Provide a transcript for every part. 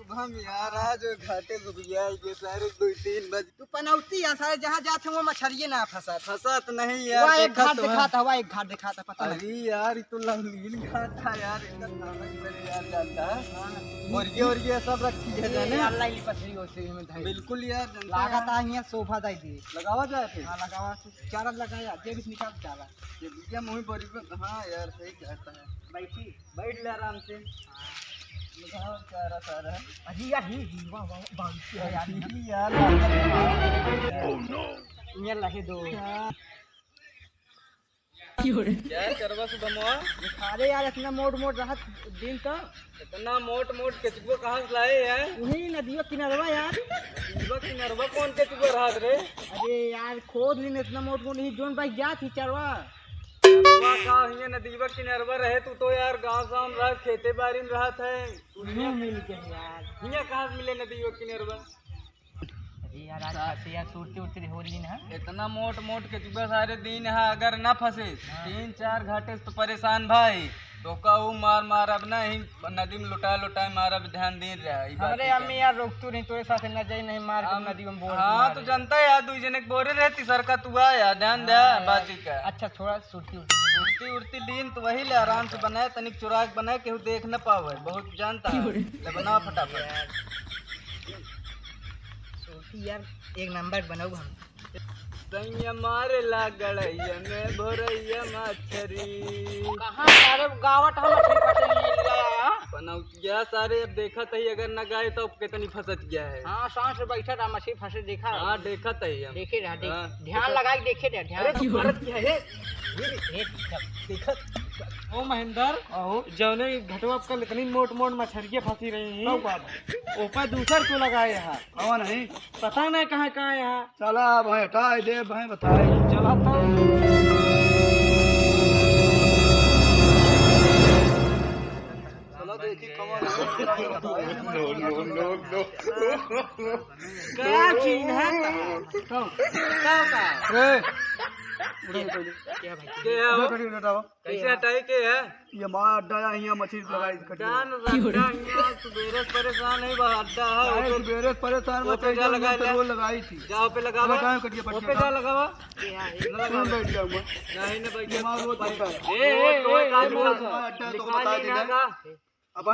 शुभम यार आज घाटे डूब गया ये सारे 2-3 बजे तू पनौती है सारे जहाँ जाते वो मछरिये ना फंसा तो नहीं यार। वहाँ एक घाट दिखाता हुआ एक घाट दिखाता पता नहीं। अरे यार ये तो लंगीन घाट था यार इनका नाम ही यार जानता है और ये सब रखी है जाने अल्लाह की पसरी होती है बिल्कुल यार लागत है यहाँ सोफा दाई दी लगावा जाए फिर। हाँ लगावा चारा लगाया जे भी निकाल चारा ये भैया मुँह बोरी में हाँ यार सही कहता है बैठी बैठ ले आराम से लगाओ चारा सारा अजी यार ही वाह वाह बांकी है यार यार ये लगे दो क्या करवा सुबह अरे यार इतना मोट रहा दिन तो इतना मोट केचुआ कहाँ से लाए हैं? उन्हीं नदियों किनारवा यार किनारवा कौन केचुआ रहा रे? अरे यार खोद ली इतना मोट नहीं जोन भाई जा थी चरवा नदीवा किनारवा रहे तू तो यार गाँव साम रह खेते बारी में रहा था मिल के यार हियाँ कहाँ से मिले नदीवा किनारवा? अरे यार आज यार सूरती उड़ती हो रही है इतना मोट केचुआ सारे दिन है अगर न फंसे 3-4 घाटे से तो परेशान भाई तो कहूँ मार अब ना ही नदी में लुटाए मार अब ध्यान दे रहा है। अरे अम्मी यार रोक तू नहीं तोरे साथ न जाई नहीं मार के नदी में बोल। हाँ तो जनता है यार 2 जने बोरे रहती सर का तू आया ध्यान दे बाती का। अच्छा थोड़ा सूरती उड़ती लीन तो वही ले आराम से बनाए तनिक चुराक बनाए केहू देख न पावे बहुत जानता है ले बना फटाफट सूरती यार एक नंबर बनाऊ हम सैया मारे ला गड़ैया में भोरैया मछरी कहाँ सारे गावट हम मछली पकड़ने लिया पनौतिया सारे अब देखा तही अगर न गए तो कितनी फंसत गया है। हाँ सांस बैठा रहा मछली फंसे देखा हाँ देखा तही हम देखे रहा ध्यान लगा के देखे रहा ध्यान देखा ओ महेंद्र जौने घटवा कल इतनी मोट मछरियाँ फंसी रही हैं ऊपर दूसर क्यों लगाए यहाँ हवा नहीं पता नहीं कहाँ यहाँ चला भाई हटाए दे भाई बताए चला चला देखी क्या चीन है कैसे हटाई के है ये मार अड्डा यहाँ मछली लगाई सुबेरे परेशान है अड्डा है सुबेरे परेशान लगाई थी जाओ पे लगा पे जा लगावा बैठ जाऊंगा नहीं न बैठ अब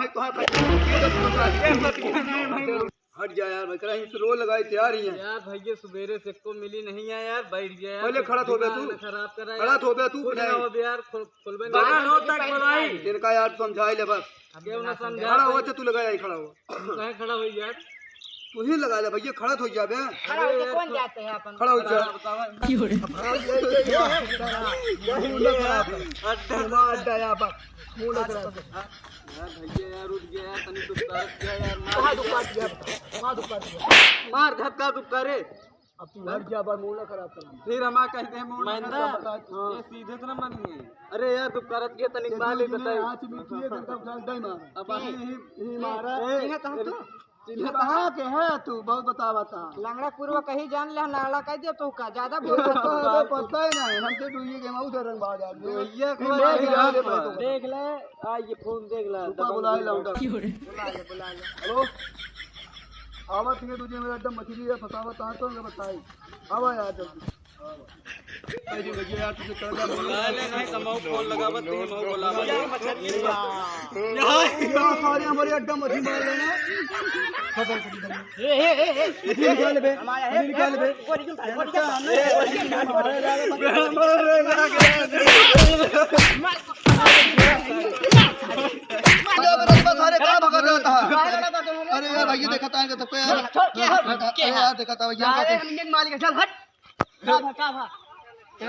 हट जा यार मैं कहीं से रोज लगाई तैयार ही है यार भैया सुबेरे से को मिली नहीं है यार बैठ गया पहले खड़ा हो गया तू खराब करा खड़ा हो गया तू यार खुलबे नो तक बोलाई इनका यार समझाई ले बस अब ना समझा खड़ा हुआ तू लगाया ही खड़ा हुआ कहां खड़ा हो यार तू ही लगा ले भैया खड़ा हो जा बे खड़ा होके कौन जाते हैं अपन खड़ा हो जा की हो अड्डा अड्डा यार बस मुंह लग रहा है भैया यार उठ गया तनी तो कर दिया यार वहां दुखा दिया मार धक्का दुक्का रे अब तू हट जा बस मुंह ना खराब कर फिर हमा कहते हैं मुंह ये सीधे से ना मानिए अरे यार दुख करत के तनिक बाली बताई आज मीठी है तब चल दई मार अब ही मारा चिन्ह कहां तू चिन्ह कहां के है तू बहुत बतावता लंगड़ा पूर्व कहीं जान ले नाला कह दे तो का ज्यादा बोल पता ही नहीं हमसे दुइये के माऊ रंग बाज आ गया देख ले आ ये फोन देख ले बुला लाऊंगा बुला ले हेलो आवा तुझे तुझे मेरा एकदम मछली है फसावत आ तो बताई आवा यार जल्दी अरे भैया यार तुझे कर जा नहीं समाओ फोन लगावत नहीं मो बोला यहां सारे हमारे अड्डा मछली मार लेना निकाल बे निकाल बे सारे कहां भगा जाता अरे यार भैया देखा था इनका सबको यार देखा था भैया मालिक चल हट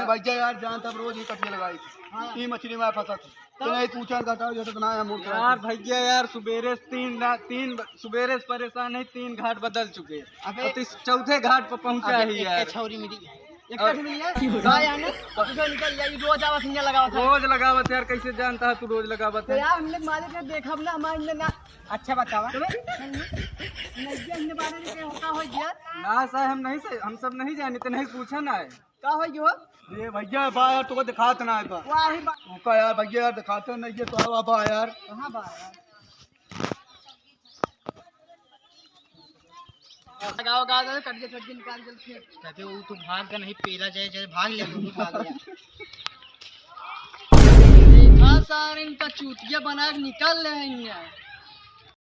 भैया यार जान तब रोज ही कटिया लगाई थी ये मछली में फंसा थी तो नहीं पूछा घटा जैसे बनाया मूर्ख यार भैया यार सुबेरे तीन सुबेरे से परेशान है 3 घाट बदल चुके अब चौथे घाट पर पहुंचा है यार छौरी मिली एक मिली है यार ना निकल जाई रोज आवा सिंह लगावा था रोज लगावत यार कैसे जानता है तू रोज लगावत है यार हमने मालिक ने देखा ना हमारे ना अच्छा बतावा नहीं बारे में होता हो गया ना साहब हम नहीं हम सब नहीं जानते नहीं पूछा ना है का हो गयो ये भैया बा यार तुमको दिखात ना है वाही का यार भैया यार दिखाते नहीं ये तो बा यार कहां बा लगाओ गाओ कट के निकाल जल्दी कहते वो तो भाग का नहीं पेला जाए जैसे भाग ले देखा सारे इनका चूतिया बना के निकल रहे हैं।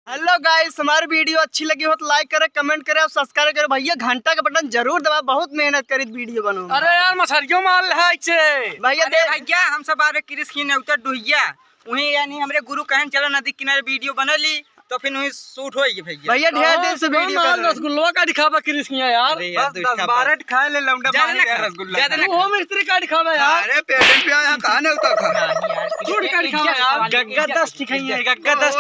हेलो गाइस, हमारी वीडियो अच्छी लगी हो तो लाइक करें, कमेंट करें और सब्सक्राइब करें। भैया घंटा का बटन जरूर दबा, बहुत मेहनत करी वीडियो बनाओ। अरे यार मछरियों माल है इसे भैया भैया हम सब आ रहे किरिस की उतर डुहिया वहीं यानी हमरे गुरु कहन चलो नदी किनारे वीडियो बनली तो फिर वहीं शूट होगी भैया। भैया ढेर दिन से वीडियो कर रहे हैं। रसगुल्ला का दिखावा किरिस की यार बस 10-12 खा ले लौंडा पानी का रसगुल्ला वो मिस्त्री का दिखावा यार। अरे पेट पे यहाँ कहां ने उतर खा झूठ का दिखावा यार। गग्गा 10 ठीक है, गग्गा 10